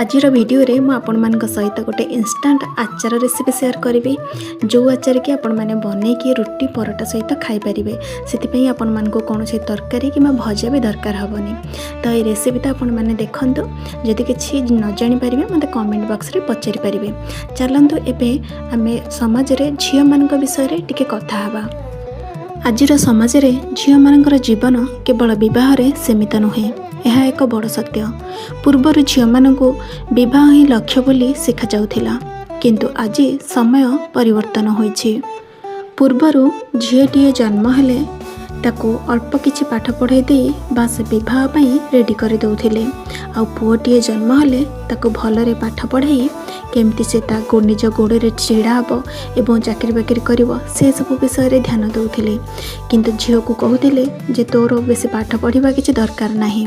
आजिर video रे मु आपण मान सहित गोटे इंस्टांट आचार रेसिपी शेयर करी जो आचार कि आपण मैंने बनई कि रुटी परोटा सहित खाई पारे से आपण मान को कौन से तरकारी कि भजा भी दरकार हेनी। तो ये रेसिपी तो आपण मैंने देखूँ जदि किसी न जापर मत कमेंट बॉक्स रे पचारि पारे। चलतु एवं आम समाज रे झील मान विषय टिके कथा हवा। आजिर समाज रे झील मानकर जीवन केवल विवाह रे सीमित नुहे, यह एक बड़ सत्य। पूर्वर झील मानकु विवाह ही लक्ष्य बोली शिखा जाउथिला, किंतु आज समय परिवर्तन होइछि। पूर्वर झीलटीए जन्म हेले ताकू अल्प किछि पाठ पढ़ाई दे बास विवाह पई रेडी कर दउथिले, आ पुओटीए जन्म हेले ताकू भलरे पाठ पढ़ाई केमती से निज गोड़े छिड़ा हम एवं चाकरी बाकरी कर से सब विषय रे ध्यान दउथिले। किंतु झील को कहूतिले जे तोर बेसी पाठ पढ़ा किछि दरकार नाही।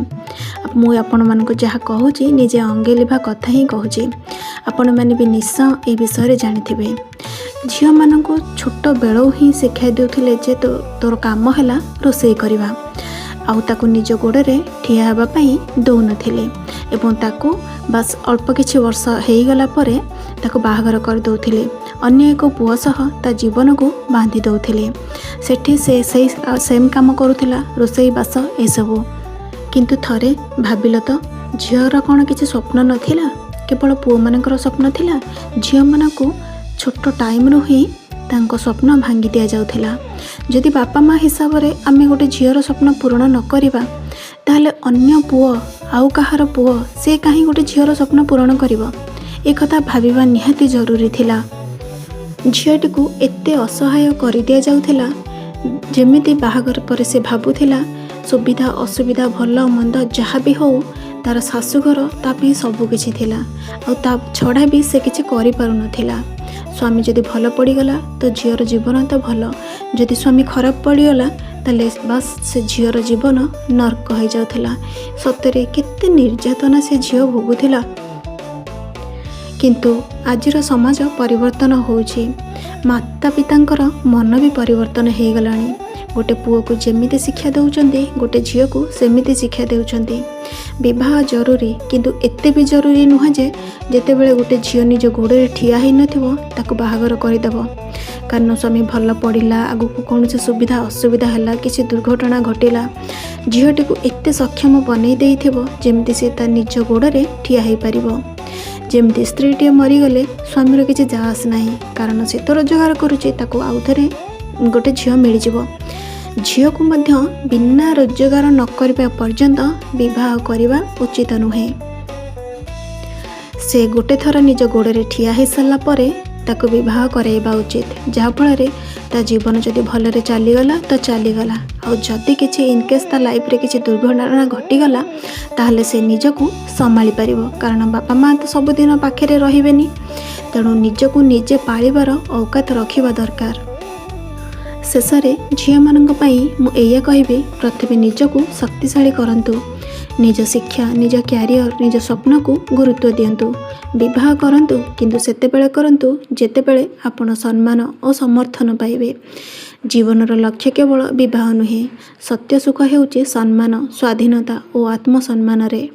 मु आपण मानक जहाँ कहूँ निजे अंगे लिभा कथा ही कहूँ, आपण मैंने भी निश्चय ये विषय जानिथिबे। झील मानक छोट बेलू ही शिखाई देउथिले जे तोर काम है रोषेई करवा, आउ ताकू निज गोड़े ठिया हेबा पई दउनथिले एवं ताकू बस अल्प किछि वर्ष हेगला परे ताकू बाहागर कर दउथिले। अन्य एक पुओ सह ता जीवन को बांधी दउथिले। सेठी से सेम काम करुथिला, रोषेई बास ए सब। किंतु थरे भाबिल तो झीर कौन किछि स्वप्न नथिला, केवल पुओ मानकर स्वप्न थिला। झील मानकू छोट टाइम रु ही तांको स्वप्न भांगी दिया जाउथिला। जदि बापा माँ हिसाब रे आमे गोटे झीर स्वप्न पूर्ण न करिबा ताहले अन्य पुओ आउ कहार पुओ से कहीं गोटे झीर स्वप्न पूर्ण करिबो, ए कथा भाबिबा निहाती जरूरी थिला। झीलटी को एते असहाय कर दिया जाउथिला जेमिति बाहागर पर से भाबुथिला सुविधा असुविधा भल मंद जहाँ भी हो तार शाशुघर तापी सबु किछि थिला, आ ता छड़ा भी से किछि करि पारु नथिला। स्वामी जदि भल पड़गला तो झीर जीवन तो भल, जदि स्वामी खराब पड़गला ताले बस से झीर जीवन नर्क हो जाउथिला। सतरे केते निर्यातना से झील भोगुथिला। किंतु आजिर समाज परिवर्तन होउछि, माता पितांकर मन भी परिवर्तन हो गलानी। गोटे पुओ को जेमिति शिक्षा दउचंदी गोटे झील को सेमिति शिक्षा देउचंदी। विवाह जरूरी, किंतु एते भी जरूरी नुह जे जेतेबेले गोटे झील निज गोड़े ठिया ही नथिबो ताकू बाहागर करदेव। कारण स्वामी भल पढ़ला, आगु को कौन से सुविधा असुविधा है, किसी दुर्घटना घटिला, झीलटी को एते सक्षम बनई देइथिबो जेमिति से ता निज गोड़े ठिया ही पारिबो। जेमिति स्त्रीटीए मरीगले स्वामीर किसी जास नाही, कारण से तो रोजगार करुचे ताकू आउ थरे गोटे झील मिल जिवो। झील को मध्य बिना रोजगार न करबा पर्यंत विवाह करवा उचित नुहे। से गोटे थर निज गोड़े ठिया हो सारा परे ताको विवाह कराइबा उचित, जहाँफल ता जीवन जदि भलरे चलीगला तो चलीगला, आ जदि किसी इनकेस ता लाइफ रे किसी दुर्घटना घटीगला ताहले से निजको संभाली पारिबो। कारण बापा माँ तो सबुदिन पाखे रहिबेनी, तेणु निजको निजे पालिबार औकात रखिबा दरकार। शेषे झील मानक पई मु एया कहबी, प्रथमे निजको शक्तिशाली करंतु, निज शिक्षा निज क्यारियर निज स्वप्न को गुरुत्व दियंतु। विवाह करंतु, किंतु सेतेबेले करंतु जेतेबेले आपण सम्मान और समर्थन पाइबे। जीवनर लक्ष्य केवल विवाह नुहे, सत्य सुख हेउची सम्मान, स्वाधीनता और आत्मसम्मान रे।